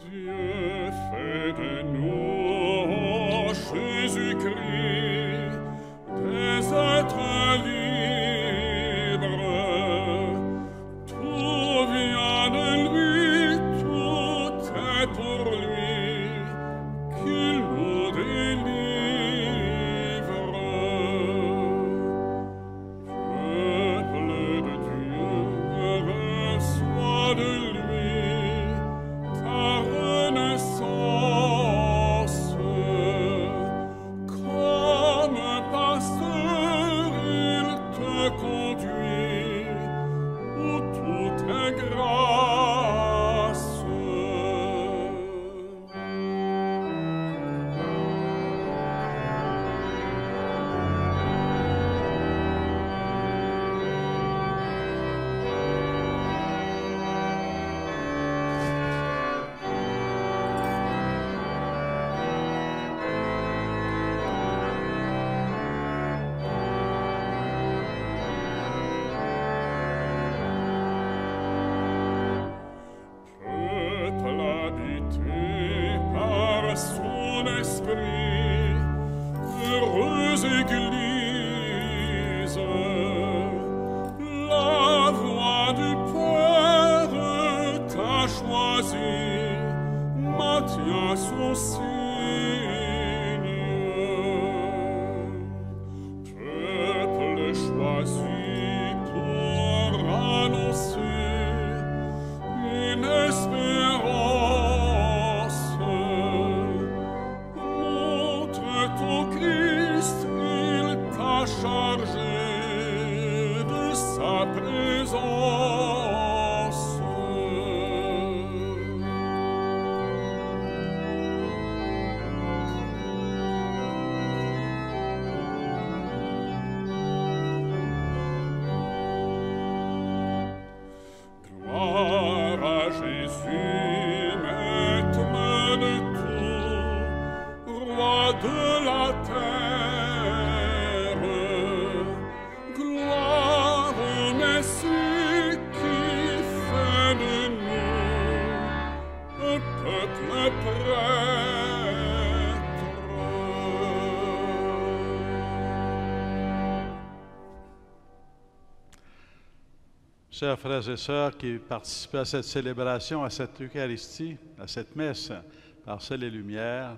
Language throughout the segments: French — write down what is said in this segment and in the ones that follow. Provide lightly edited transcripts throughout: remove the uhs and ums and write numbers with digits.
Dieu fait de nous, Jésus-Christ, des êtres libres. Tout vient de lui, tout est pour lui, qu'il nous délivre. Peuple de Dieu, reçois de lui ta renaissance. Comme un pasteur, il te conduit où tout est grâce. Peuple habité par son esprit, heureuse Église, la voix du Père t'a choisi, Matthias son signe. Peuple choisi pour annoncer une espérance. Montre ton Christ, il t'a chargé de sa présence. Gloire à Jésus, maître de tout, roi de la terre. Gloire au Messie qui fait de nous un peuple prêtre. Chers frères et sœurs qui participaient à cette célébration, à cette Eucharistie, à cette messe par sel et lumière,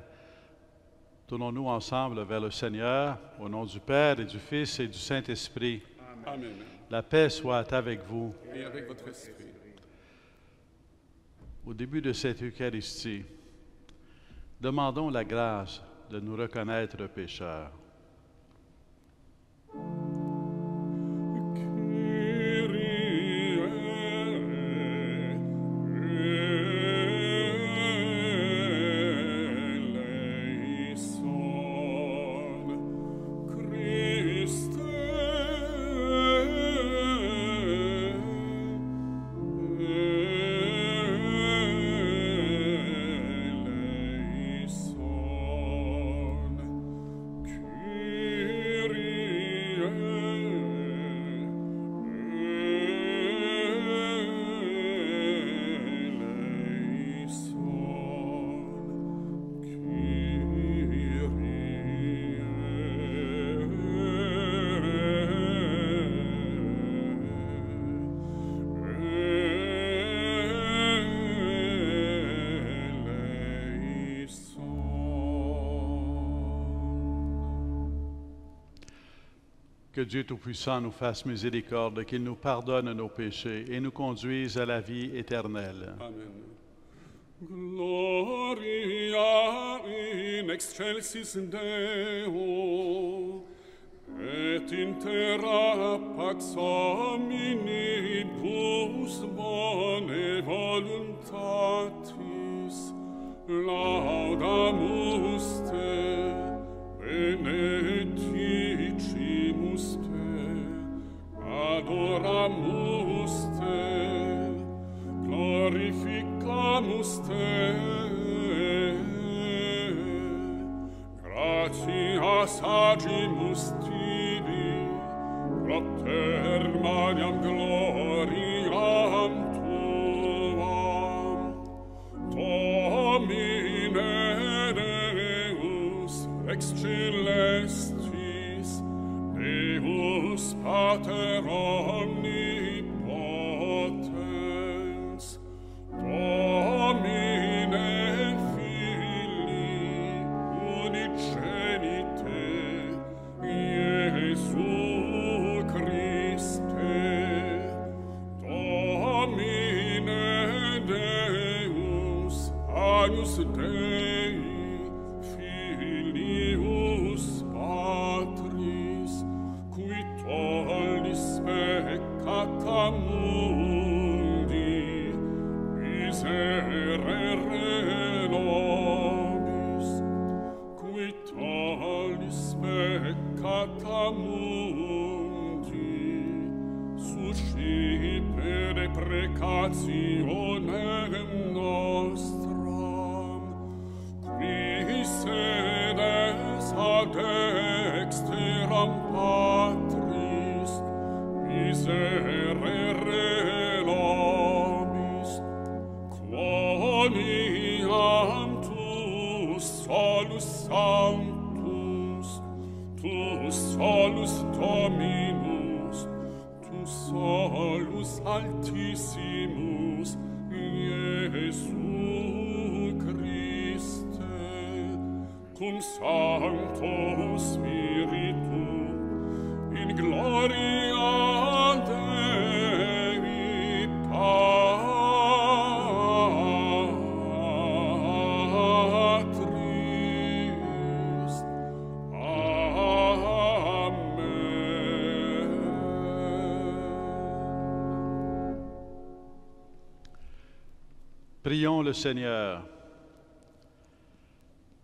tournons-nous ensemble vers le Seigneur, au nom du Père et du Fils et du Saint-Esprit. Amen. La paix soit avec vous. Et avec votre esprit. Au début de cette Eucharistie, demandons la grâce de nous reconnaître pécheurs. Que Dieu Tout-Puissant nous fasse miséricorde, qu'il nous pardonne nos péchés et nous conduise à la vie éternelle. Amen. Gloria in excelsis Deo, et in terra pax hominibus bone voluntatis, laudamus te, benedicimus te, adoramus te, glorificamus te. Gratias agimus tibi, propter Mariam gloriam tuam, ex celestis, Deus Pater omnipotens, Domine Filii unigenite, Iesu Christe, Domine Deus, Agnus Dei, Filius Patris, qui tollis peccata mundi, miserere nobis, qui tollis peccata mundi, suscipe deprecationem nostram, qui sedes ad dexteram Patris, miserere nobis, quoniam tu solus sanctus, tu solus Dominus, tu solus altissimus, Iesu Christe, cum Sancto Spiritu, in gloria Dei Patris. Amen. Prions le Seigneur.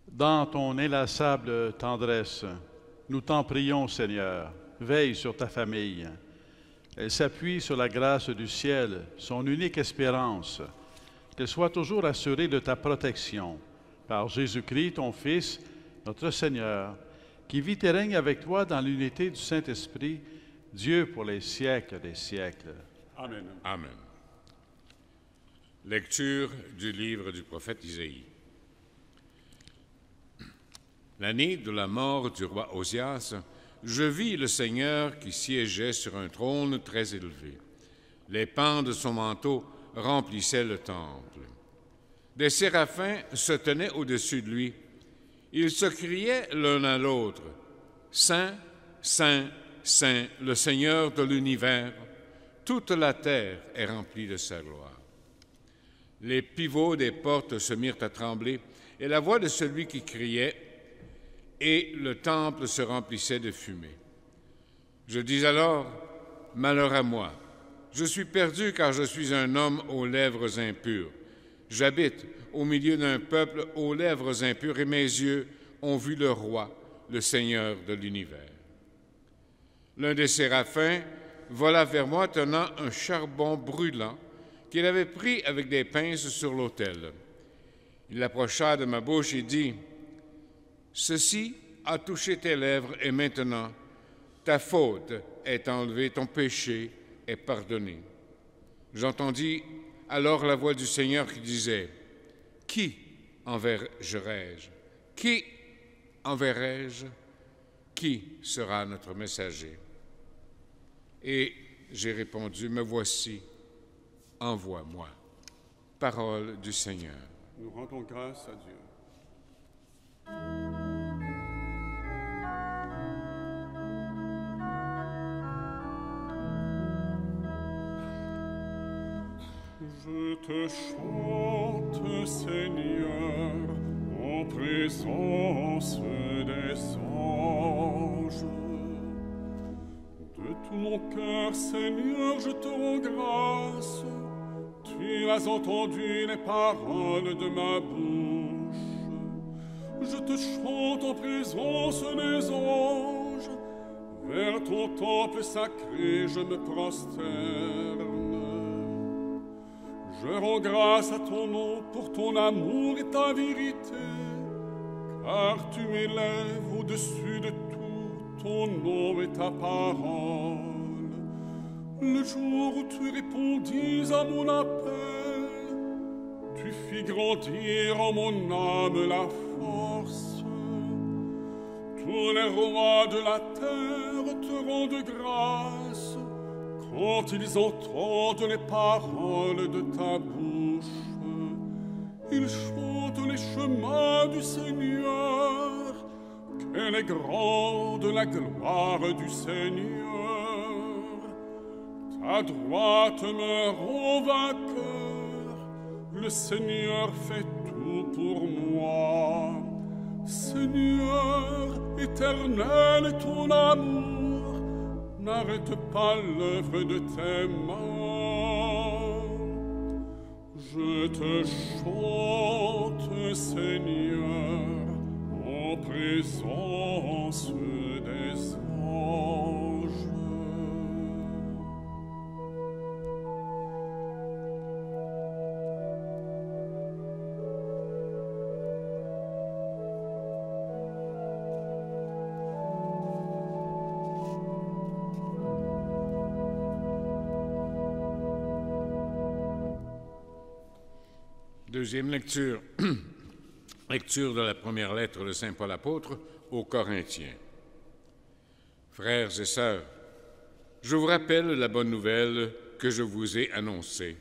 Dans ton inlassable tendresse, nous t'en prions, Seigneur. Veille sur ta famille. Elle s'appuie sur la grâce du ciel, son unique espérance. Qu'elle soit toujours assurée de ta protection. Par Jésus-Christ, ton Fils, notre Seigneur, qui vit et règne avec toi dans l'unité du Saint-Esprit, Dieu pour les siècles des siècles. Amen. Amen. Lecture du livre du prophète Isaïe. L'année de la mort du roi Osias, je vis le Seigneur qui siégeait sur un trône très élevé. Les pans de son manteau remplissaient le temple. Des séraphins se tenaient au-dessus de lui. Ils se criaient l'un à l'autre, « Saint, Saint, Saint, le Seigneur de l'univers, toute la terre est remplie de sa gloire. » Les pivots des portes se mirent à trembler, et la voix de celui qui criait, et le temple se remplissait de fumée. Je dis alors, « Malheur à moi, je suis perdu car je suis un homme aux lèvres impures. J'habite au milieu d'un peuple aux lèvres impures et mes yeux ont vu le roi, le Seigneur de l'univers. » L'un des séraphins vola vers moi tenant un charbon brûlant qu'il avait pris avec des pinces sur l'autel. Il l'approcha de ma bouche et dit, « Ceci a touché tes lèvres et maintenant ta faute est enlevée, ton péché est pardonné. » J'entendis alors la voix du Seigneur qui disait, « Qui enverrai-je? Qui enverrai-je? Qui sera notre messager? » Et j'ai répondu, « Me voici, envoie-moi. » Parole du Seigneur. Nous rendons grâce à Dieu. Je te chante, Seigneur, en présence des anges. De tout mon cœur, Seigneur, je te rends grâce. Tu as entendu les paroles de ma bouche. Je te chante en présence des anges. Vers ton temple sacré, je me prosterne. Je rends grâce à ton nom pour ton amour et ta vérité, car tu m'élèves au-dessus de tout, ton nom et ta parole. Le jour où tu répondis à mon appel, tu fis grandir en mon âme la force. Tous les rois de la terre te rendent grâce quand ils entendent les paroles de ta bouche. Ils chantent les chemins du Seigneur. Quelle est grande la gloire du Seigneur. Ta droite me rend vainqueur. Le Seigneur fait tout pour moi. Seigneur, éternel est ton amour, n'arrête pas l'œuvre de tes mains. Je te chante, Seigneur, en présence des anges. Deuxième lecture. Lecture de la première lettre de Saint Paul apôtre aux Corinthiens. Frères et sœurs, je vous rappelle la bonne nouvelle que je vous ai annoncée.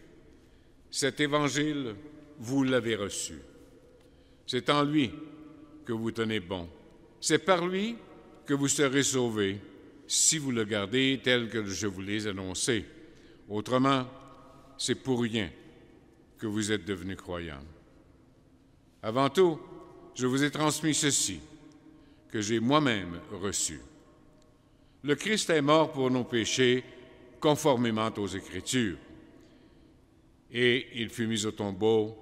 Cet évangile, vous l'avez reçu. C'est en lui que vous tenez bon. C'est par lui que vous serez sauvés, si vous le gardez tel que je vous l'ai annoncé. Autrement, c'est pour rien que vous êtes devenus croyants. Avant tout, je vous ai transmis ceci, que j'ai moi-même reçu. Le Christ est mort pour nos péchés, conformément aux Écritures. Et il fut mis au tombeau.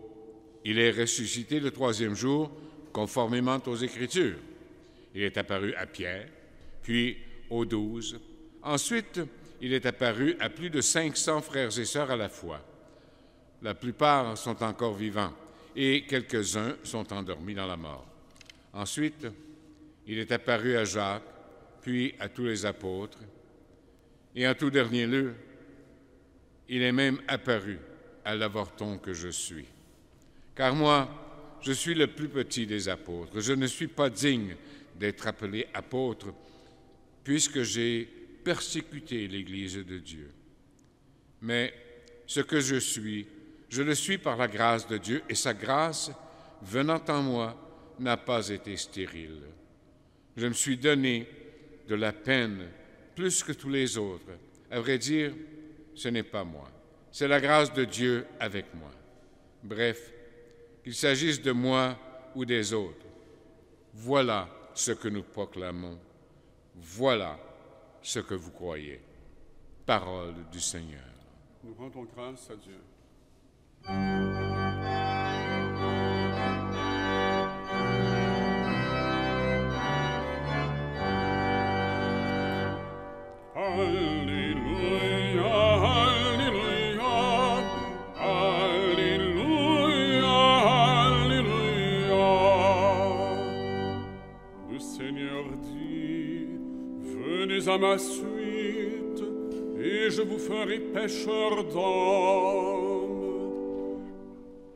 Il est ressuscité le troisième jour, conformément aux Écritures. Il est apparu à Pierre, puis aux 12. Ensuite, il est apparu à plus de 500 frères et sœurs à la fois. La plupart sont encore vivants et quelques-uns sont endormis dans la mort. Ensuite, il est apparu à Jacques, puis à tous les apôtres. Et en tout dernier lieu, il est même apparu à l'avorton que je suis. Car moi, je suis le plus petit des apôtres. Je ne suis pas digne d'être appelé apôtre, puisque j'ai persécuté l'Église de Dieu. Mais ce que je suis, je le suis par la grâce de Dieu, et sa grâce, venant en moi, n'a pas été stérile. Je me suis donné de la peine plus que tous les autres. À vrai dire, ce n'est pas moi. C'est la grâce de Dieu avec moi. Bref, qu'il s'agisse de moi ou des autres, voilà ce que nous proclamons. Voilà ce que vous croyez. Parole du Seigneur. Nous rendons grâce à Dieu. Alléluia, Alléluia, Alléluia, Alléluia. Le Seigneur dit, venez à ma suite, et je vous ferai pécheurs d'hommes.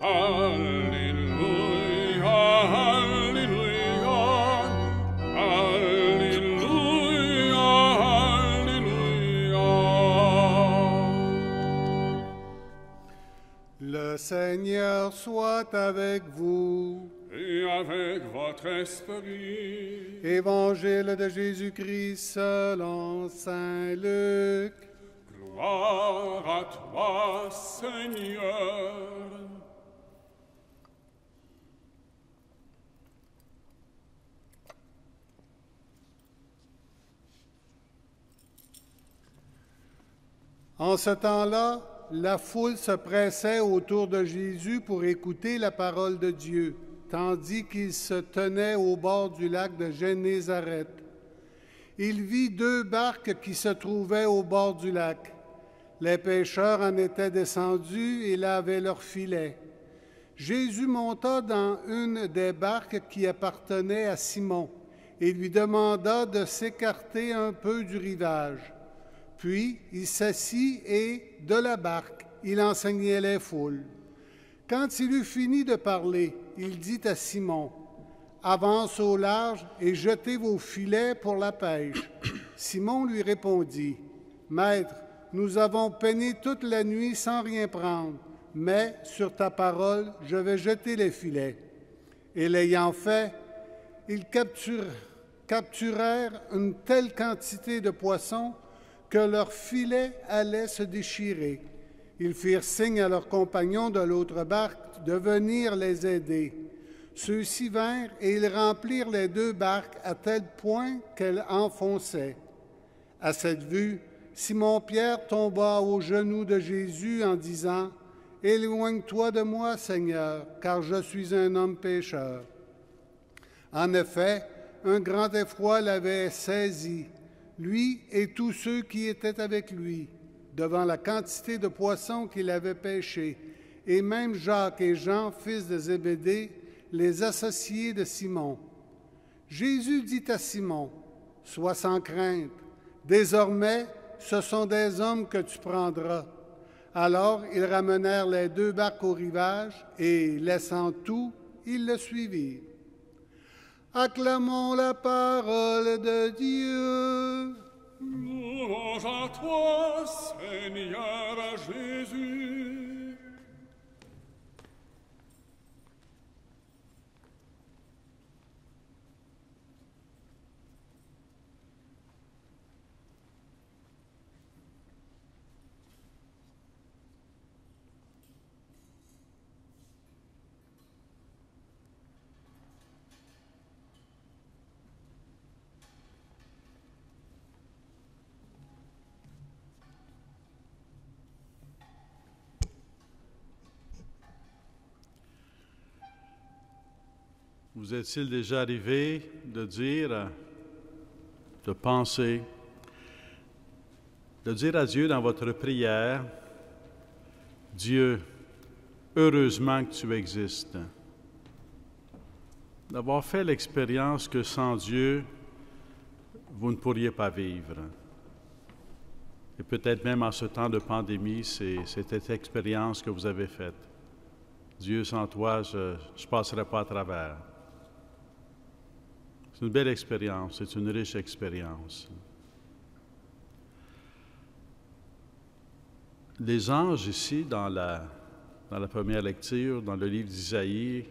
Alléluia, Alléluia, Alléluia, Alléluia. Le Seigneur soit avec vous. Et avec votre esprit. Évangile de Jésus-Christ selon saint Luc. Gloire à toi, Seigneur. En ce temps-là, la foule se pressait autour de Jésus pour écouter la parole de Dieu, tandis qu'il se tenait au bord du lac de Génézareth. Il vit 2 barques qui se trouvaient au bord du lac. Les pêcheurs en étaient descendus et lavaient leurs filets. Jésus monta dans une des barques qui appartenait à Simon et lui demanda de s'écarter un peu du rivage. Puis il s'assit et, de la barque, il enseignait les foules. Quand il eut fini de parler, il dit à Simon, « avance au large et jetez vos filets pour la pêche. Simon lui répondit, Maître, nous avons peiné toute la nuit sans rien prendre, mais sur ta parole, je vais jeter les filets. Et l'ayant fait, ils capturèrent une telle quantité de poissons que leurs filets allaient se déchirer. Ils firent signe à leurs compagnons de l'autre barque de venir les aider. Ceux-ci vinrent et ils remplirent les 2 barques à tel point qu'elles enfonçaient. À cette vue, Simon-Pierre tomba aux genoux de Jésus en disant, « Éloigne-toi de moi, Seigneur, car je suis un homme pécheur. » En effet, un grand effroi l'avait saisi, lui et tous ceux qui étaient avec lui, devant la quantité de poissons qu'il avait pêchés, et même Jacques et Jean, fils de Zébédée, les associés de Simon. Jésus dit à Simon, « Sois sans crainte, désormais ce sont des hommes que tu prendras. » Alors ils ramenèrent les 2 barques au rivage, et, laissant tout, ils le suivirent. Acclamons la parole de Dieu. Louange à toi, Seigneur Jésus. Vous est-il déjà arrivé de dire, de penser, de dire à Dieu dans votre prière, « Dieu, heureusement que tu existes. » D'avoir fait l'expérience que sans Dieu, vous ne pourriez pas vivre. Et peut-être même en ce temps de pandémie, c'est cette expérience que vous avez faite. Dieu, sans toi, je ne passerai pas à travers. C'est une belle expérience, c'est une riche expérience. Les anges ici, dans la première lecture, dans le livre d'Isaïe,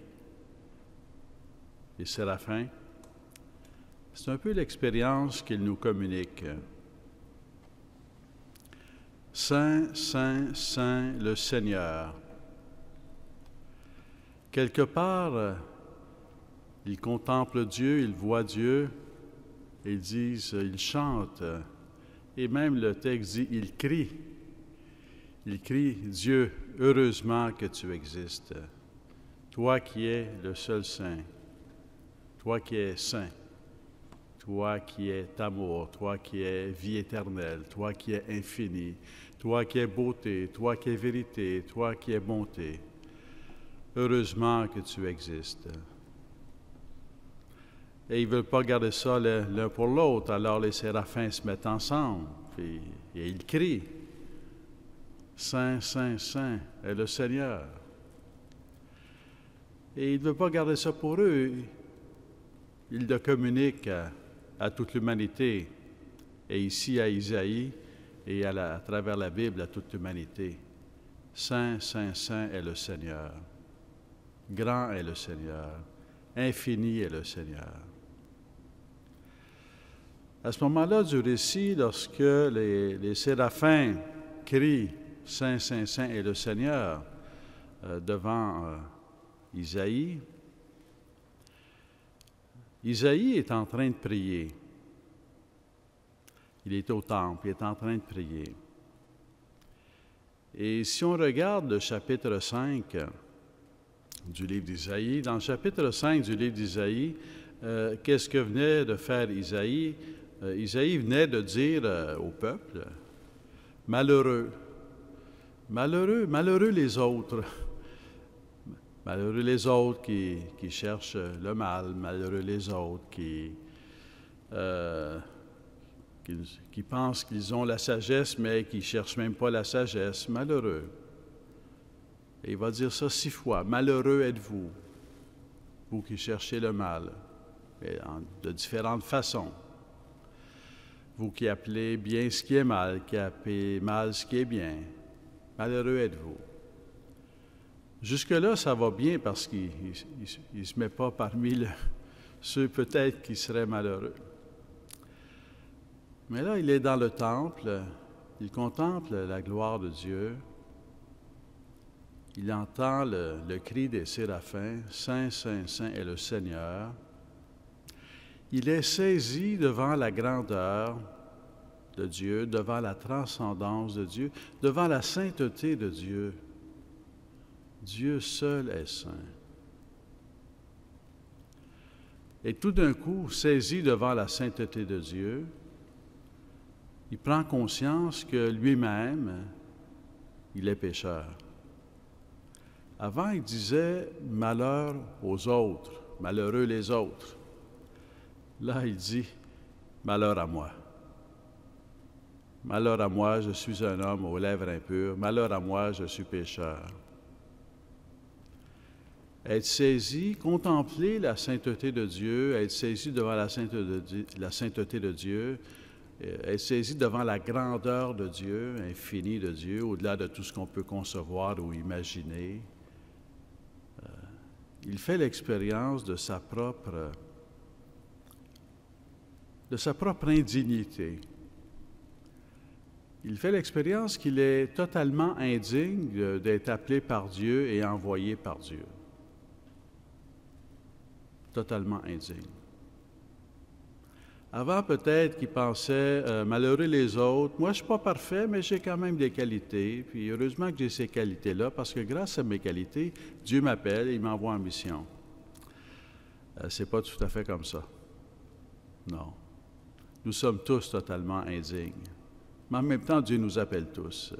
les séraphins, c'est un peu l'expérience qu'ils nous communiquent. Saint, Saint, Saint, le Seigneur. Quelque part, ils contemplent Dieu, ils voient Dieu, ils disent, ils chantent, et même le texte dit, ils crient. Ils crient, Dieu, heureusement que tu existes, toi qui es le seul Saint, toi qui es Saint, toi qui es amour, toi qui es vie éternelle, toi qui es infini, toi qui es beauté, toi qui es vérité, toi qui es bonté. Heureusement que tu existes. Et ils ne veulent pas garder ça l'un pour l'autre, alors les séraphins se mettent ensemble et ils crient. Saint, Saint, Saint est le Seigneur. Et ils ne veulent pas garder ça pour eux. Ils le communiquent à toute l'humanité, et ici à Isaïe, et à travers la Bible à toute l'humanité. Saint, Saint, Saint est le Seigneur. Grand est le Seigneur. Infini est le Seigneur. À ce moment-là du récit, lorsque les séraphins crient « Saint, Saint, Saint est le Seigneur » devant Isaïe, Isaïe est en train de prier. Il est au temple, il est en train de prier. Et si on regarde le chapitre 5 du livre d'Isaïe, dans le chapitre 5 du livre d'Isaïe, qu'est-ce que venait de faire Isaïe? Isaïe venait de dire au peuple, « Malheureux, malheureux, malheureux les autres. » Malheureux les autres qui cherchent le mal, malheureux les autres qui pensent qu'ils ont la sagesse, mais qui ne cherchent même pas la sagesse. Malheureux. Et il va dire ça 6 fois. Malheureux êtes-vous. vous qui cherchez le mal, et de différentes façons. Vous qui appelez bien ce qui est mal, qui appelez mal ce qui est bien, malheureux êtes-vous. Jusque-là, ça va bien parce qu'il ne se met pas parmi ceux peut-être qui seraient malheureux. Mais là, il est dans le temple, il contemple la gloire de Dieu, il entend le cri des séraphins, « Saint, Saint, Saint est le Seigneur ». Il est saisi devant la grandeur de Dieu, devant la transcendance de Dieu, devant la sainteté de Dieu. Dieu seul est saint. Et tout d'un coup, saisi devant la sainteté de Dieu, il prend conscience que lui-même, il est pécheur. Avant, il disait « malheur aux autres, malheureux les autres ». Là, il dit « malheur à moi ». Malheur à moi, je suis un homme aux lèvres impures. Malheur à moi, je suis pécheur. Être saisi, contempler la sainteté de Dieu, être saisi devant la sainteté de Dieu, être saisi devant la grandeur de Dieu, infinie de Dieu, au-delà de tout ce qu'on peut concevoir ou imaginer. Il fait l'expérience de sa propre indignité. Il fait l'expérience qu'il est totalement indigne d'être appelé par Dieu et envoyé par Dieu. Totalement indigne. Avant, peut-être qu'il pensait malheureux les autres. Moi, je ne suis pas parfait, mais j'ai quand même des qualités. Puis heureusement que j'ai ces qualités-là, parce que grâce à mes qualités, Dieu m'appelle et il m'envoie en mission. C'est pas tout à fait comme ça. Non. Nous sommes tous totalement indignes. Mais en même temps, Dieu nous appelle tous.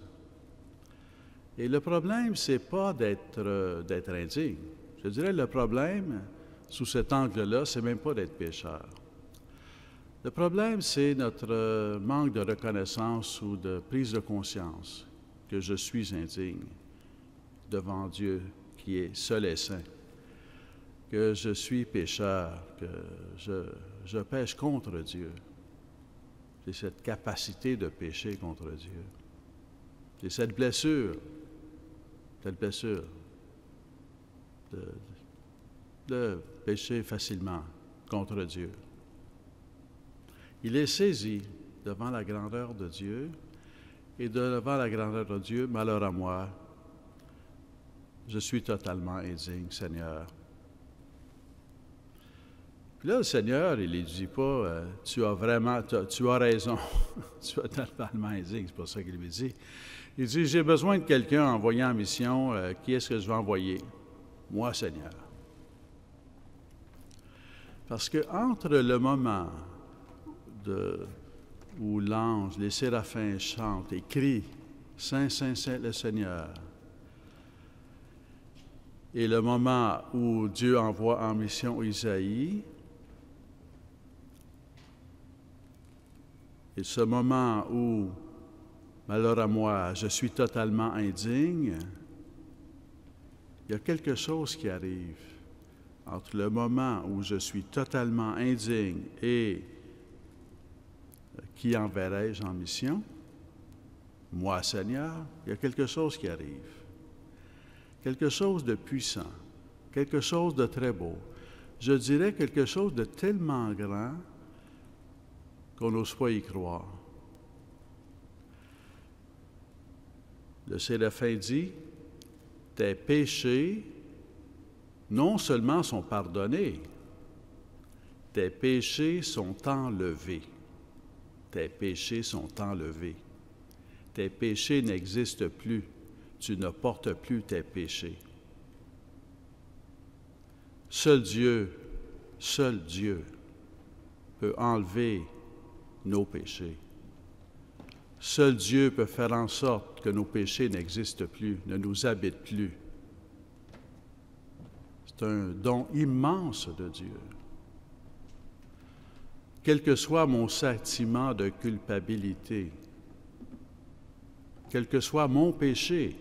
Et le problème, ce n'est pas d'être indigne. Je dirais le problème, sous cet angle-là, c'est même pas d'être pécheur. Le problème, c'est notre manque de reconnaissance ou de prise de conscience que je suis indigne devant Dieu qui est seul et saint, que je suis pécheur, que je pêche contre Dieu. J'ai cette capacité de pécher contre Dieu. J'ai cette blessure de pécher facilement contre Dieu. Il est saisi devant la grandeur de Dieu, et devant la grandeur de Dieu, malheur à moi, je suis totalement indigne, Seigneur. Puis là, le Seigneur, il ne dit pas, tu as raison, tu es totalement indigne, c'est pas ça qu'il lui dit. Il dit, j'ai besoin de quelqu'un envoyé en mission, qui est-ce que je vais envoyer? Moi, Seigneur. Parce que entre le moment où l'ange, les séraphins chantent et crient, Saint, Saint, Saint le Seigneur, et le moment où Dieu envoie en mission Isaïe, et ce moment où, malheur à moi, je suis totalement indigne, il y a quelque chose qui arrive entre le moment où je suis totalement indigne et qui enverrai-je en mission? Moi, Seigneur, il y a quelque chose qui arrive. Quelque chose de puissant, quelque chose de très beau. Je dirais quelque chose de tellement grand qu'on n'ose pas y croire. Le séraphin dit, tes péchés non seulement sont pardonnés, tes péchés sont enlevés. Tes péchés sont enlevés. Tes péchés n'existent plus. Tu ne portes plus tes péchés. Seul Dieu peut enlever nos péchés. Seul Dieu peut faire en sorte que nos péchés n'existent plus, ne nous habitent plus. C'est un don immense de Dieu. Quel que soit mon sentiment de culpabilité, quel que soit mon péché,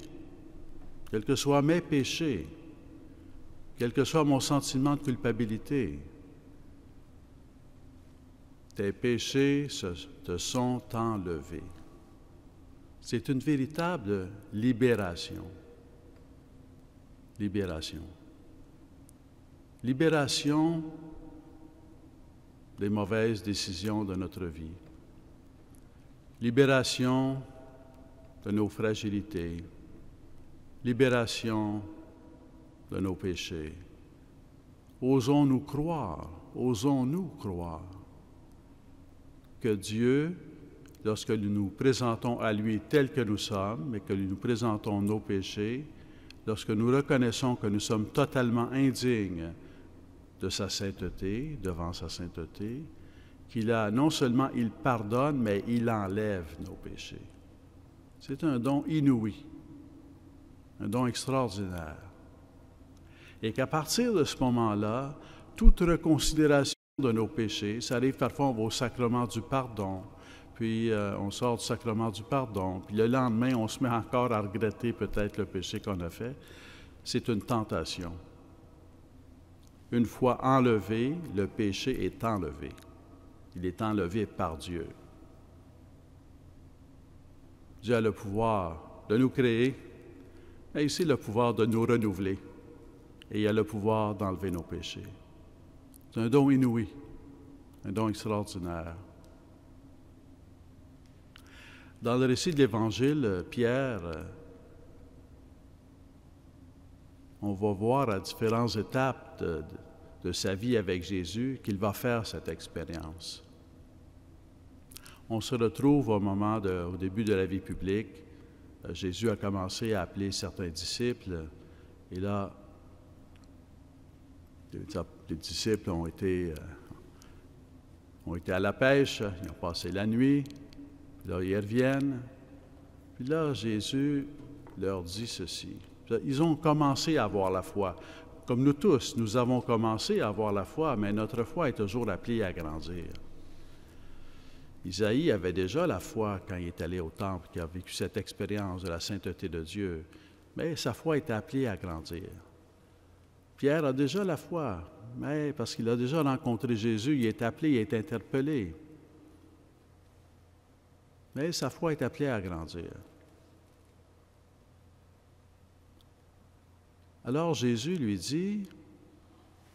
quels que soient mes péchés, quel que soit mon sentiment de culpabilité, tes péchés te sont enlevés. C'est une véritable libération. Libération. Libération des mauvaises décisions de notre vie. Libération de nos fragilités. Libération de nos péchés. Osons-nous croire que Dieu, lorsque nous nous présentons à lui tel que nous sommes et que nous présentons nos péchés, lorsque nous reconnaissons que nous sommes totalement indignes de sa sainteté, devant sa sainteté, qu'il a, non seulement il pardonne, mais il enlève nos péchés. C'est un don inouï, un don extraordinaire. Et qu'à partir de ce moment-là, toute reconsidération de nos péchés, ça arrive parfois, on va au sacrement du pardon, puis on sort du sacrement du pardon, puis le lendemain, on se met encore à regretter peut-être le péché qu'on a fait. C'est une tentation. Une fois enlevé, le péché est enlevé. Il est enlevé par Dieu. Dieu a le pouvoir de nous créer, mais aussi le pouvoir de nous renouveler. Et il a le pouvoir d'enlever nos péchés. C'est un don inouï, un don extraordinaire. Dans le récit de l'Évangile, Pierre, on va voir à différentes étapes de sa vie avec Jésus qu'il va faire cette expérience. On se retrouve au début de la vie publique. Jésus a commencé à appeler certains disciples. Et là, les disciples ont été à la pêche, ils ont passé la nuit, puis là, ils reviennent. Puis là, Jésus leur dit ceci. Ils ont commencé à avoir la foi. Comme nous tous, nous avons commencé à avoir la foi, mais notre foi est toujours appelée à grandir. Isaïe avait déjà la foi quand il est allé au temple, qui a vécu cette expérience de la sainteté de Dieu, mais sa foi était appelée à grandir. Pierre a déjà la foi, mais parce qu'il a déjà rencontré Jésus, il est appelé, il est interpellé. Mais sa foi est appelée à grandir. Alors Jésus lui dit,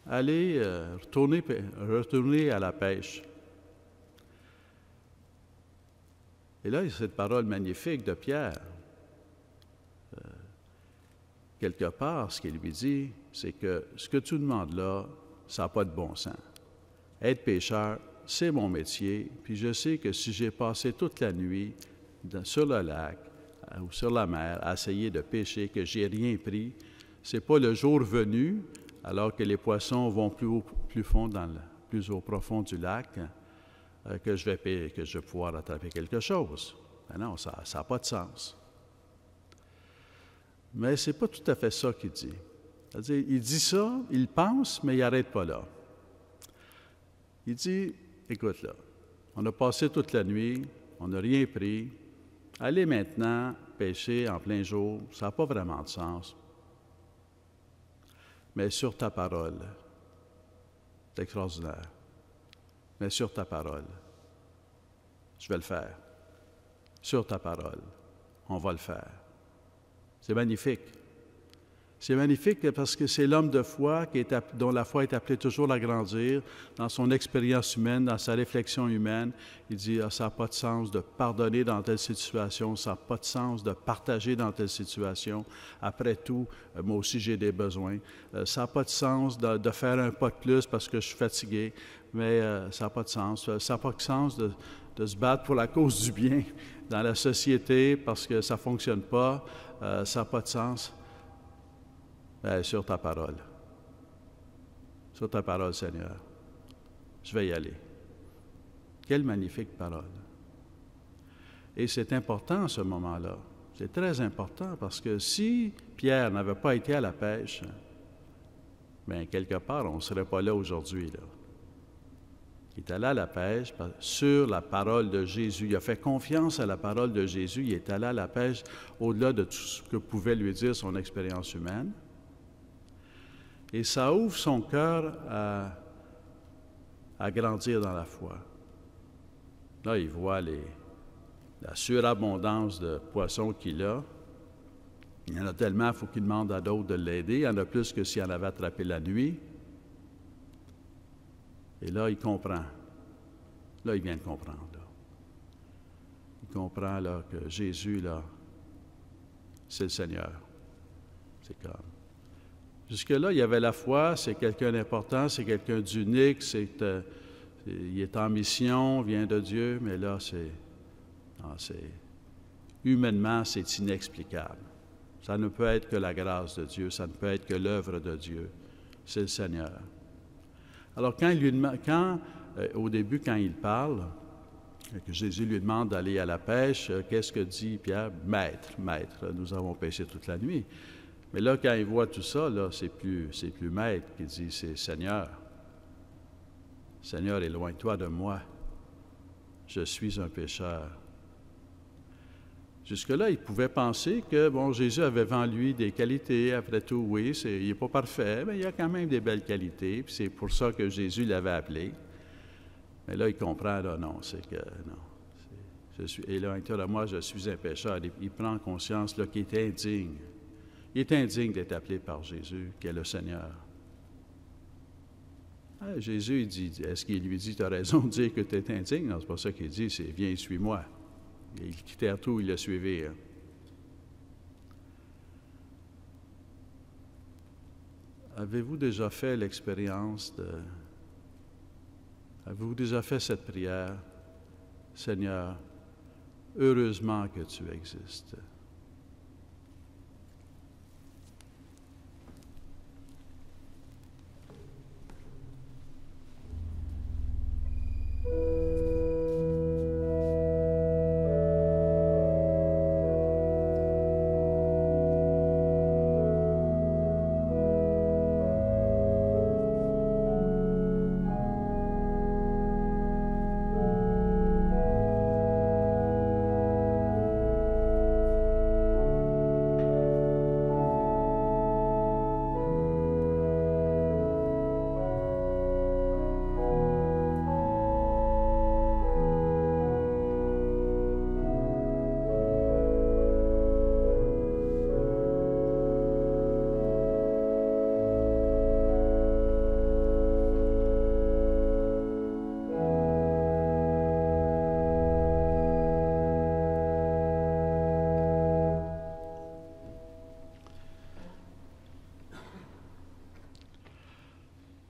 allez, retournez à la pêche. Et là, il y a cette parole magnifique de Pierre. Quelque part, ce qu'il lui dit, c'est que ce que tu demandes là, ça n'a pas de bon sens. Être pécheur, c'est mon métier, puis je sais que si j'ai passé toute la nuit sur le lac ou sur la mer à essayer de pêcher, que j'ai rien pris, c'est pas le jour venu, alors que les poissons vont plus au profond du lac, que je vais pouvoir attraper quelque chose. Ben non, ça n'a pas de sens. Mais ce n'est pas tout à fait ça qu'il dit. C'est-à-dire, il dit ça, il pense, mais il n'arrête pas là. Il dit, écoute là, on a passé toute la nuit, on n'a rien pris, allez maintenant pêcher en plein jour, ça n'a pas vraiment de sens. Mais sur ta parole, c'est extraordinaire, mais sur ta parole, je vais le faire. Sur ta parole, on va le faire. C'est magnifique. C'est magnifique parce que c'est l'homme de foi dont la foi est appelée toujours à grandir dans son expérience humaine, dans sa réflexion humaine. Il dit, ça n'a pas de sens de pardonner dans telle situation, ça n'a pas de sens de partager dans telle situation. Après tout, moi aussi j'ai des besoins. Ça n'a pas de sens de faire un pas de plus parce que je suis fatigué, mais ça n'a pas de sens. Ça n'a pas de sens de se battre pour la cause du bien dans la société parce que ça ne fonctionne pas. Ça n'a pas de sens. Sur ta parole. Sur ta parole, Seigneur. Je vais y aller. Quelle magnifique parole. Et c'est important, ce moment-là. C'est très important parce que si Pierre n'avait pas été à la pêche, bien, quelque part, on ne serait pas là aujourd'hui, là. Il est allé à la pêche sur la parole de Jésus. Il a fait confiance à la parole de Jésus. Il est allé à la pêche au-delà de tout ce que pouvait lui dire son expérience humaine. Et ça ouvre son cœur à grandir dans la foi. Là, il voit la surabondance de poissons qu'il a. Il y en a tellement, il faut qu'il demande à d'autres de l'aider. Il y en a plus que s'il en avait attrapé la nuit. Et là, il comprend. Là, il vient de comprendre. Là. Il comprend là, que Jésus, là, c'est le Seigneur. C'est comme. Jusque-là, il y avait la foi, c'est quelqu'un d'important, c'est quelqu'un d'unique, il est en mission, vient de Dieu, mais là, humainement, c'est inexplicable. Ça ne peut être que la grâce de Dieu, ça ne peut être que l'œuvre de Dieu. C'est le Seigneur. Alors, au début, quand il parle, que Jésus lui demande d'aller à la pêche, qu'est-ce que dit Pierre? Maître, nous avons pêché toute la nuit. Mais là, quand il voit tout ça, là, c'est plus maître qui dit, c'est Seigneur. Seigneur, éloigne-toi de moi. Je suis un pécheur. Jusque-là, il pouvait penser que, Jésus avait en lui des qualités. Après tout, oui, il n'est pas parfait, mais il y a quand même des belles qualités. Puis c'est pour ça que Jésus l'avait appelé. Mais là, il comprend, là, éloigne-toi de moi, je suis un pécheur. Il prend conscience là, qu'il est indigne. Il est indigne d'être appelé par Jésus, qui est le Seigneur. Jésus, il dit, est-ce qu'il lui dit, tu as raison de dire que tu es indigne? Non, c'est pas ça qu'il dit, c'est « Viens, suis-moi ». Il quittait tout, il l'a suivi. Hein. Avez-vous déjà fait l'expérience Avez-vous déjà fait cette prière? Seigneur, heureusement que tu existes.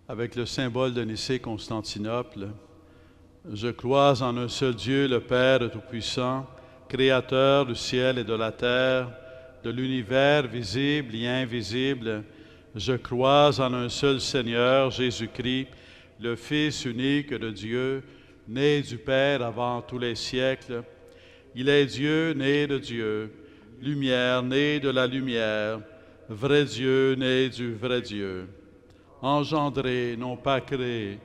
Avec le symbole de Nicée-Constantinople, je crois en un seul Dieu, le Père Tout-Puissant, Créateur du ciel et de la terre, de l'univers visible et invisible. Je crois en un seul Seigneur, Jésus-Christ, le Fils unique de Dieu, né du Père avant tous les siècles. Il est Dieu né de Dieu, lumière née de la lumière, vrai Dieu né du vrai Dieu. Engendré, non pas créé,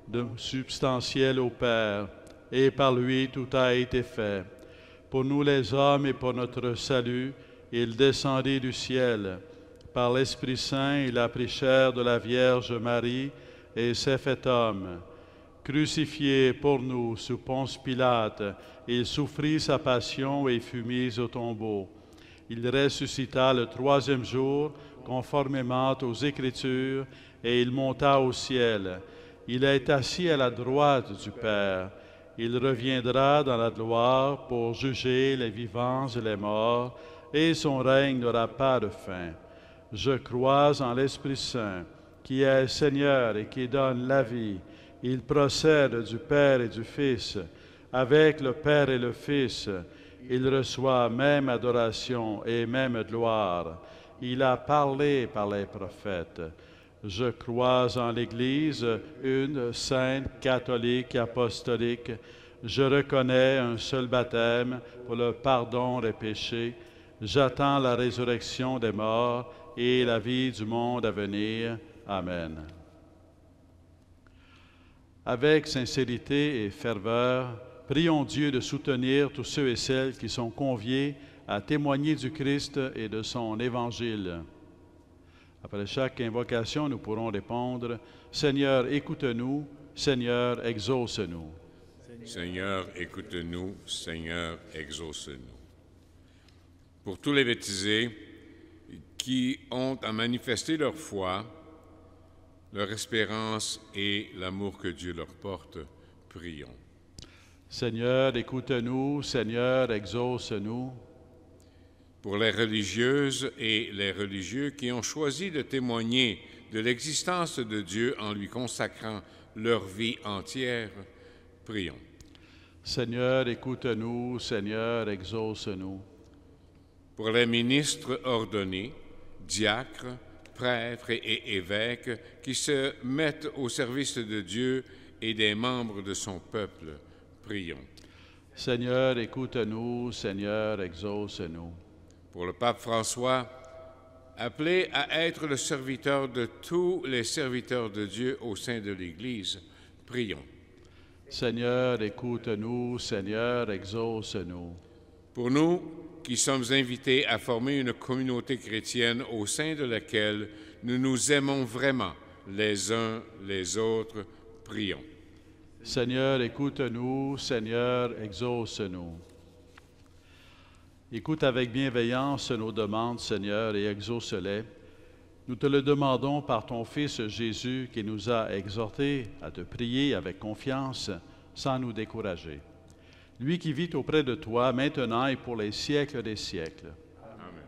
de substantiel au Père, et par lui tout a été fait. Pour nous les hommes et pour notre salut, il descendit du ciel. Par l'Esprit Saint, il a pris chair de la Vierge Marie et s'est fait homme. Crucifié pour nous sous Ponce Pilate, il souffrit sa passion et fut mis au tombeau. Il ressuscita le troisième jour, conformément aux Écritures, et il monta au ciel. Il est assis à la droite du Père. Il reviendra dans la gloire pour juger les vivants et les morts, et son règne n'aura pas de fin. Je crois en l'Esprit Saint, qui est Seigneur et qui donne la vie. Il procède du Père et du Fils. Avec le Père et le Fils, il reçoit même adoration et même gloire. Il a parlé par les prophètes. Je crois en l'Église, une, sainte, catholique, apostolique. Je reconnais un seul baptême pour le pardon des péchés. J'attends la résurrection des morts et la vie du monde à venir. Amen. Avec sincérité et ferveur, prions Dieu de soutenir tous ceux et celles qui sont conviés à témoigner du Christ et de son Évangile. Après chaque invocation, nous pourrons répondre, Seigneur, écoute-nous, Seigneur, exauce-nous. Seigneur, écoute-nous, Seigneur, exauce-nous. Pour tous les baptisés qui ont à manifester leur foi, leur espérance et l'amour que Dieu leur porte, prions. Seigneur, écoute-nous, Seigneur, exauce-nous. Pour les religieuses et les religieux qui ont choisi de témoigner de l'existence de Dieu en lui consacrant leur vie entière, prions. Seigneur, écoute-nous, Seigneur, exauce-nous. Pour les ministres ordonnés, diacres, prêtres et évêques qui se mettent au service de Dieu et des membres de son peuple, prions. Seigneur, écoute-nous, Seigneur, exauce-nous. Pour le pape François, appelé à être le serviteur de tous les serviteurs de Dieu au sein de l'Église, prions. Seigneur, écoute-nous, Seigneur, exauce-nous. Pour nous qui sommes invités à former une communauté chrétienne au sein de laquelle nous nous aimons vraiment les uns les autres, prions. Seigneur, écoute-nous, Seigneur, exauce-nous. Écoute avec bienveillance nos demandes, Seigneur, et exauce-les. Nous te le demandons par ton Fils Jésus qui nous a exhortés à te prier avec confiance sans nous décourager. Lui qui vit auprès de toi maintenant et pour les siècles des siècles. Amen.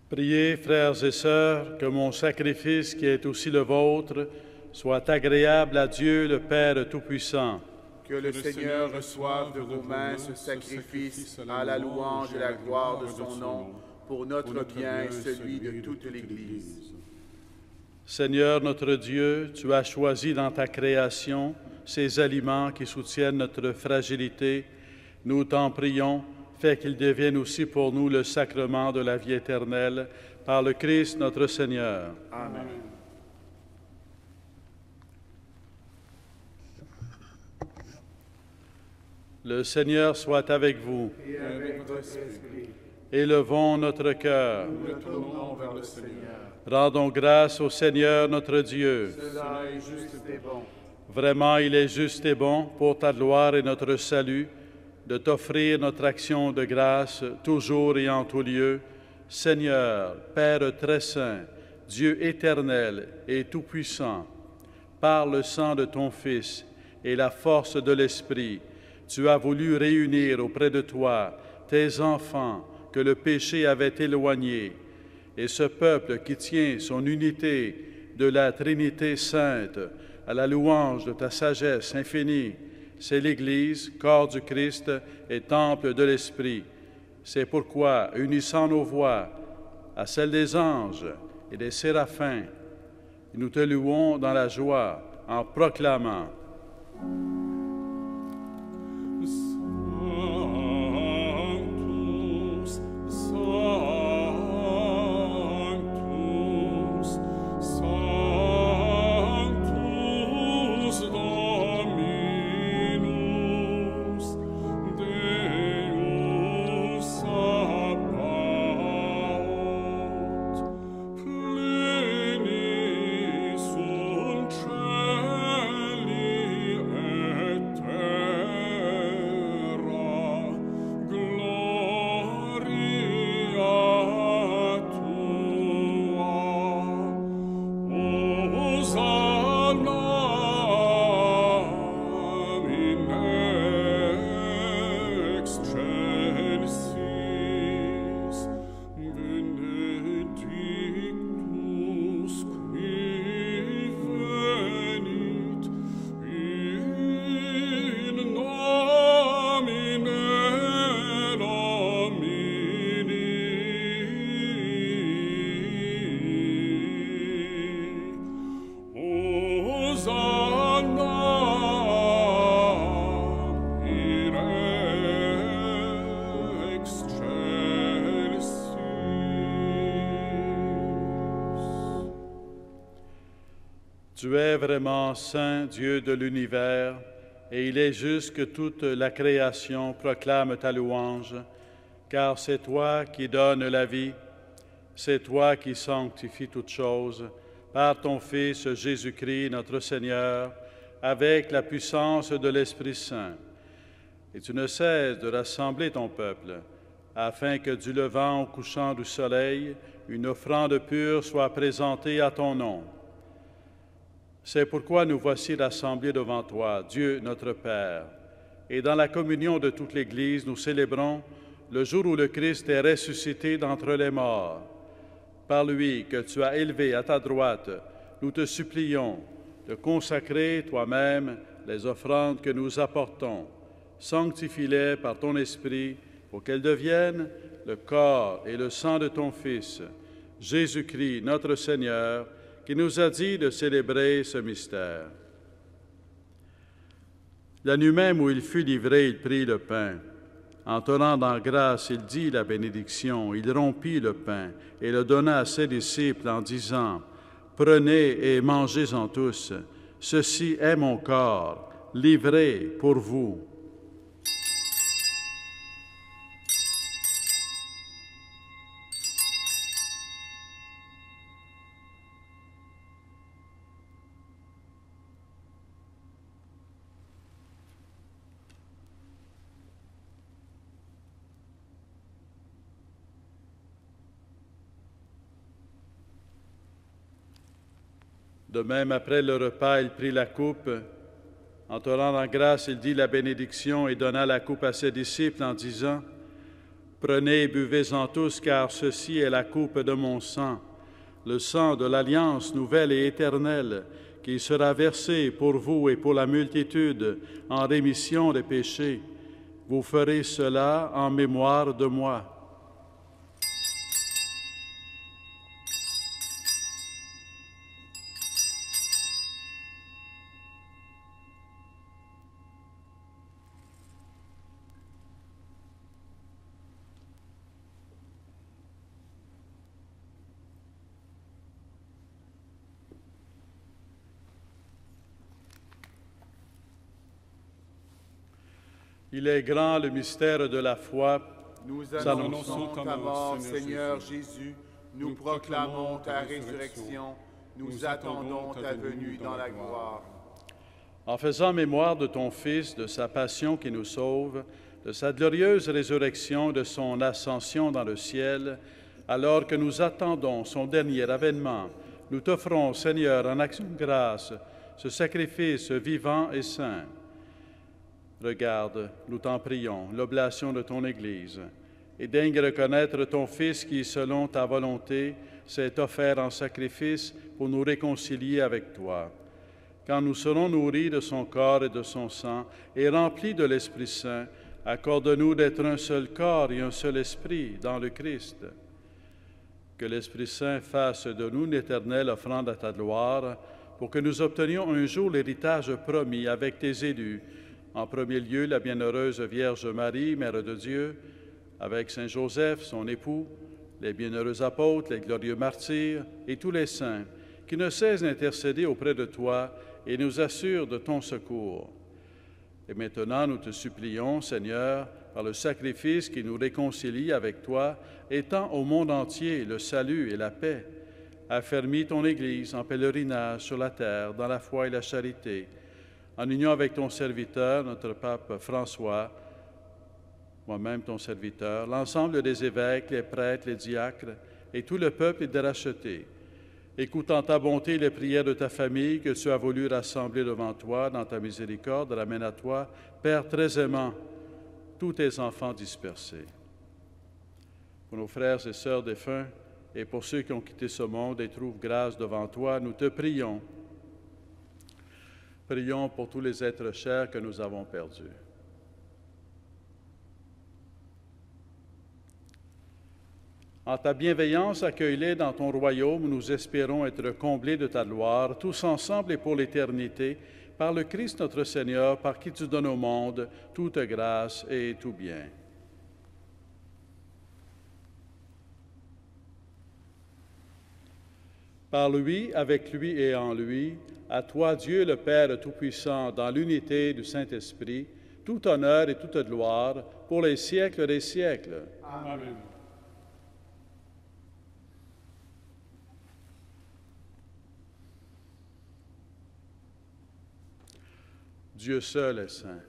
Priez, frères et sœurs, que mon sacrifice, qui est aussi le vôtre, soit agréable à Dieu le Père Tout-Puissant. Que le Seigneur reçoive de vos mains ce sacrifice à la louange et la gloire de son nom, pour notre bien et celui de toute l'Église. Seigneur notre Dieu, tu as choisi dans ta création ces aliments qui soutiennent notre fragilité. Nous t'en prions, fais qu'ils deviennent aussi pour nous le sacrement de la vie éternelle, par le Christ notre Seigneur. Amen. Le Seigneur soit avec vous. Et avec votre esprit, Élevons notre cœur. nous le tournons vers le Seigneur. Rendons grâce au Seigneur notre Dieu. Cela est juste et bon. Vraiment, il est juste et bon, pour ta gloire et notre salut, de t'offrir notre action de grâce, toujours et en tout lieu. Seigneur, Père très saint, Dieu éternel et tout-puissant, par le sang de ton Fils et la force de l'Esprit, tu as voulu réunir auprès de toi tes enfants que le péché avait éloignés, et ce peuple qui tient son unité de la Trinité sainte à la louange de ta sagesse infinie. C'est l'Église, corps du Christ et temple de l'Esprit. C'est pourquoi, unissant nos voix à celles des anges et des séraphins, nous te louons dans la joie en proclamant Tu es vraiment saint, Dieu de l'univers, et il est juste que toute la création proclame ta louange, car c'est toi qui donnes la vie, c'est toi qui sanctifies toutes choses, par ton Fils Jésus-Christ, notre Seigneur, avec la puissance de l'Esprit Saint. Et tu ne cesses de rassembler ton peuple, afin que du levant au couchant du soleil, une offrande pure soit présentée à ton nom. C'est pourquoi nous voici rassemblés devant toi, Dieu notre Père. Et dans la communion de toute l'Église, nous célébrons le jour où le Christ est ressuscité d'entre les morts. Par lui que tu as élevé à ta droite, nous te supplions de consacrer toi-même les offrandes que nous apportons. Sanctifie-les par ton Esprit pour qu'elles deviennent le corps et le sang de ton Fils, Jésus-Christ, notre Seigneur, qui nous a dit de célébrer ce mystère. La nuit même où il fut livré, il prit le pain. En te rendant grâce, il dit la bénédiction. Il rompit le pain et le donna à ses disciples en disant, « Prenez et mangez-en tous. Ceci est mon corps, livré pour vous. » De même, après le repas, il prit la coupe. En te rendant grâce, il dit la bénédiction et donna la coupe à ses disciples en disant, « Prenez et buvez-en tous, car ceci est la coupe de mon sang, le sang de l'alliance nouvelle et éternelle, qui sera versé pour vous et pour la multitude en rémission des péchés. Vous ferez cela en mémoire de moi. Il est grand le mystère de la foi. Nous annonçons ta mort, Seigneur Jésus. Nous proclamons ta résurrection. Nous attendons ta venue dans la gloire. En faisant mémoire de ton Fils, de sa passion qui nous sauve, de sa glorieuse résurrection, de son ascension dans le ciel, alors que nous attendons son dernier avènement, nous t'offrons, Seigneur, en action de grâce, ce sacrifice vivant et saint. Regarde, nous t'en prions, l'oblation de ton Église, et daigne reconnaître ton Fils qui, selon ta volonté, s'est offert en sacrifice pour nous réconcilier avec toi. Quand nous serons nourris de son corps et de son sang, et remplis de l'Esprit Saint, accorde-nous d'être un seul corps et un seul esprit dans le Christ. Que l'Esprit Saint fasse de nous une éternelle offrande à ta gloire, pour que nous obtenions un jour l'héritage promis avec tes élus, en premier lieu, la bienheureuse Vierge Marie, Mère de Dieu, avec Saint Joseph, son époux, les bienheureux apôtres, les glorieux martyrs et tous les saints, qui ne cessent d'intercéder auprès de toi et nous assurent de ton secours. Et maintenant, nous te supplions, Seigneur, par le sacrifice qui nous réconcilie avec toi, étends au monde entier le salut et la paix. Affermis ton Église en pèlerinage sur la terre, dans la foi et la charité, en union avec ton serviteur, notre pape François, moi-même ton serviteur, l'ensemble des évêques, les prêtres, les diacres et tout le peuple est racheté. Écoutant ta bonté les prières de ta famille que tu as voulu rassembler devant toi dans ta miséricorde, ramène à toi, Père très aimant, tous tes enfants dispersés. Pour nos frères et sœurs défunts et pour ceux qui ont quitté ce monde et trouvent grâce devant toi, nous te prions. Prions pour tous les êtres chers que nous avons perdus. En ta bienveillance, accueille-les dans ton royaume, nous espérons être comblés de ta gloire, tous ensemble et pour l'éternité, par le Christ notre Seigneur, par qui tu donnes au monde toute grâce et tout bien. Par lui, avec lui et en lui, à toi, Dieu le Père Tout-Puissant, dans l'unité du Saint-Esprit, tout honneur et toute gloire pour les siècles des siècles. Amen. Dieu seul est saint.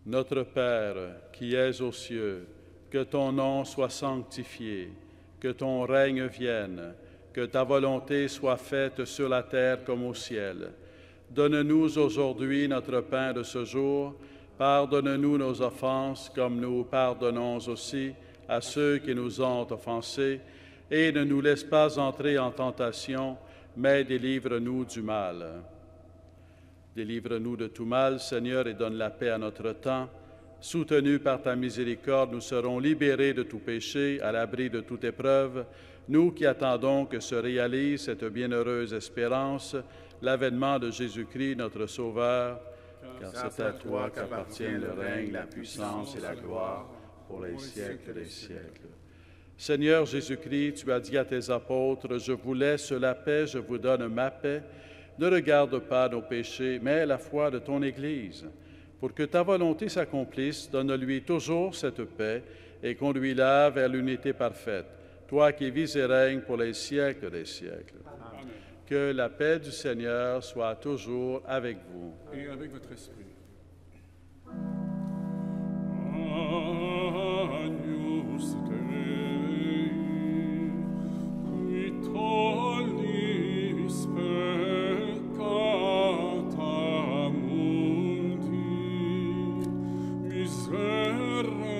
Notre Père, qui es aux cieux, que ton nom soit sanctifié, que ton règne vienne, que ta volonté soit faite sur la terre comme au ciel. Donne-nous aujourd'hui notre pain de ce jour. Pardonne-nous nos offenses, comme nous pardonnons aussi à ceux qui nous ont offensés. Et ne nous laisse pas entrer en tentation, mais délivre-nous du mal. Délivre-nous de tout mal, Seigneur, et donne la paix à notre temps. Soutenus par ta miséricorde, nous serons libérés de tout péché, à l'abri de toute épreuve, nous qui attendons que se réalise cette bienheureuse espérance, l'avènement de Jésus-Christ, notre Sauveur, car c'est à toi qu'appartiennent le règne, la puissance et la gloire pour les siècles des siècles. Seigneur Jésus-Christ, tu as dit à tes apôtres, « Je vous laisse la paix, je vous donne ma paix. Ne regarde pas nos péchés, mais la foi de ton Église. Pour que ta volonté s'accomplisse, donne-lui toujours cette paix et conduis-la vers l'unité parfaite, toi qui vis et règnes pour les siècles des siècles. Amen. Que la paix du Seigneur soit toujours avec vous. Et avec votre esprit. Agnus Dei, qui tollis peccata mundi, miserere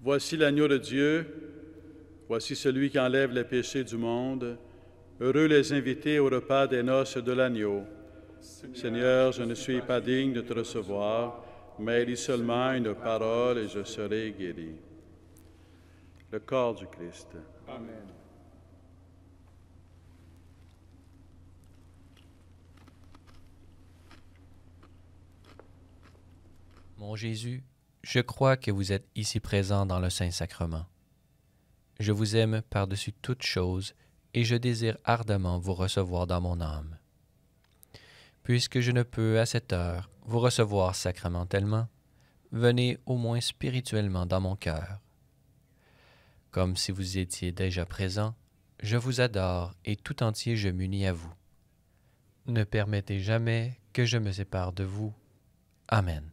Voici l'agneau de Dieu, voici celui qui enlève les péchés du monde. Heureux les invités au repas des noces de l'agneau. Seigneur, je ne suis pas digne de te recevoir, mais dis seulement une parole et je serai guéri. Le corps du Christ. Amen. Mon Jésus, je crois que vous êtes ici présent dans le Saint-Sacrement. Je vous aime par-dessus toute chose et je désire ardemment vous recevoir dans mon âme. Puisque je ne peux à cette heure vous recevoir sacramentellement, venez au moins spirituellement dans mon cœur. Comme si vous étiez déjà présent, je vous adore et tout entier je m'unis à vous. Ne permettez jamais que je me sépare de vous. Amen.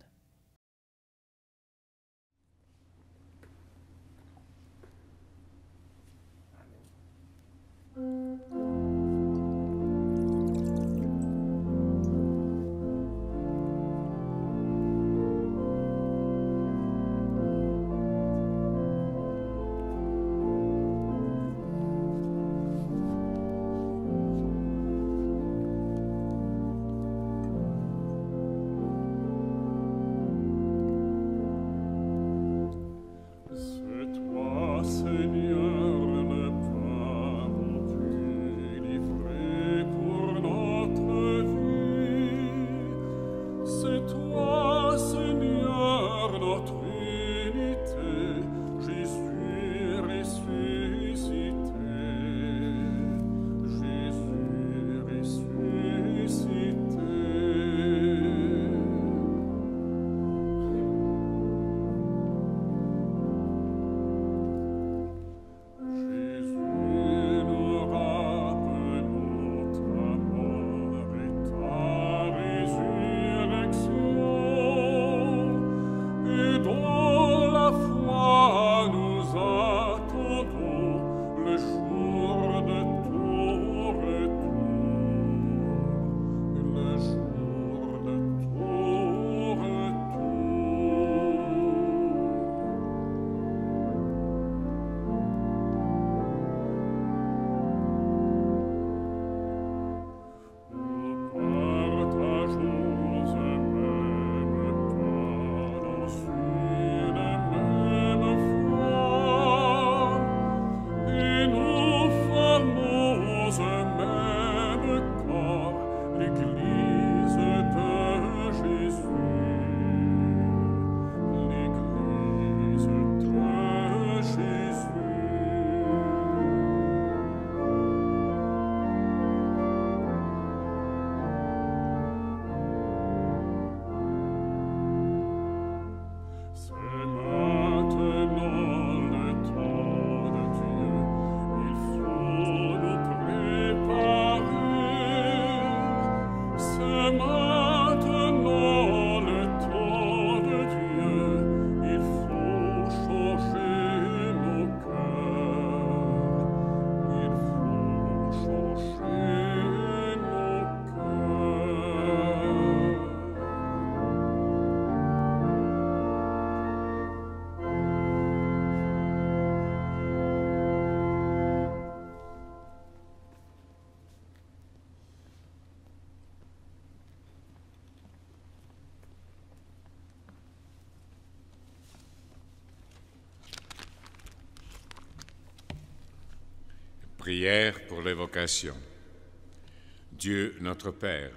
Prière pour l'évocation. Dieu notre Père,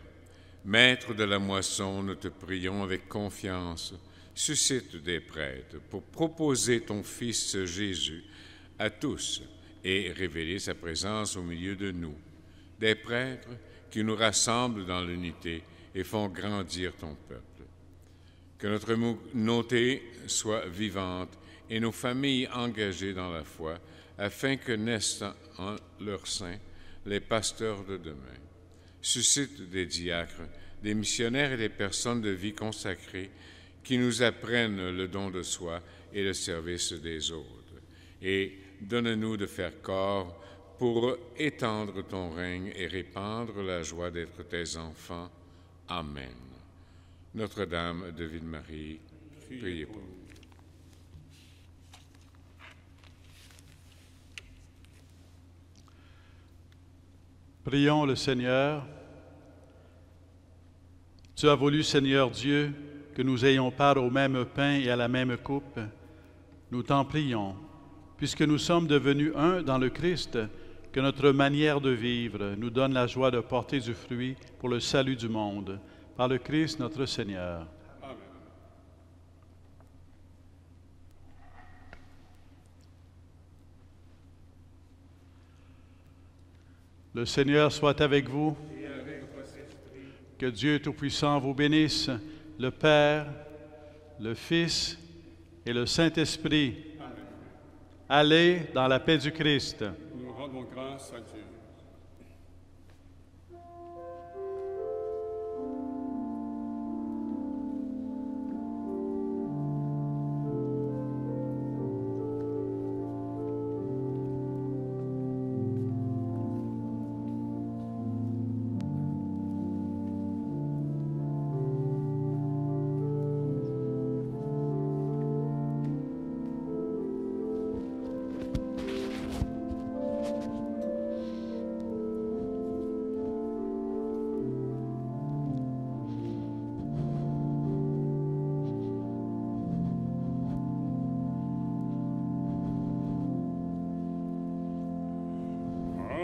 Maître de la moisson, nous te prions avec confiance, suscite des prêtres pour proposer ton Fils Jésus à tous et révéler sa présence au milieu de nous, des prêtres qui nous rassemblent dans l'unité et font grandir ton peuple. Que notre communauté soit vivante et nos familles engagées dans la foi, afin que naissent en leur sein les pasteurs de demain. Suscite des diacres, des missionnaires et des personnes de vie consacrée qui nous apprennent le don de soi et le service des autres. Et donne-nous de faire corps pour étendre ton règne et répandre la joie d'être tes enfants. Amen. Notre-Dame de Ville-Marie, priez pour nous. Prions le Seigneur. Tu as voulu, Seigneur Dieu, que nous ayons part au même pain et à la même coupe. Nous t'en prions, puisque nous sommes devenus un dans le Christ, que notre manière de vivre nous donne la joie de porter du fruit pour le salut du monde. Par le Christ notre Seigneur. Amen. Le Seigneur soit avec vous. Que Dieu Tout-Puissant vous bénisse, le Père, le Fils et le Saint-Esprit. Allez dans la paix du Christ. Nous rendons grâce à Dieu.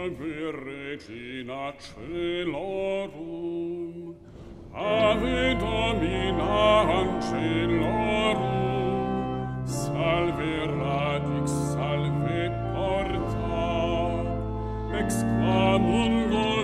Ave Regina Caelorum, Ave Domina Angelorum, Salve radix, salve porta, ex qua mundo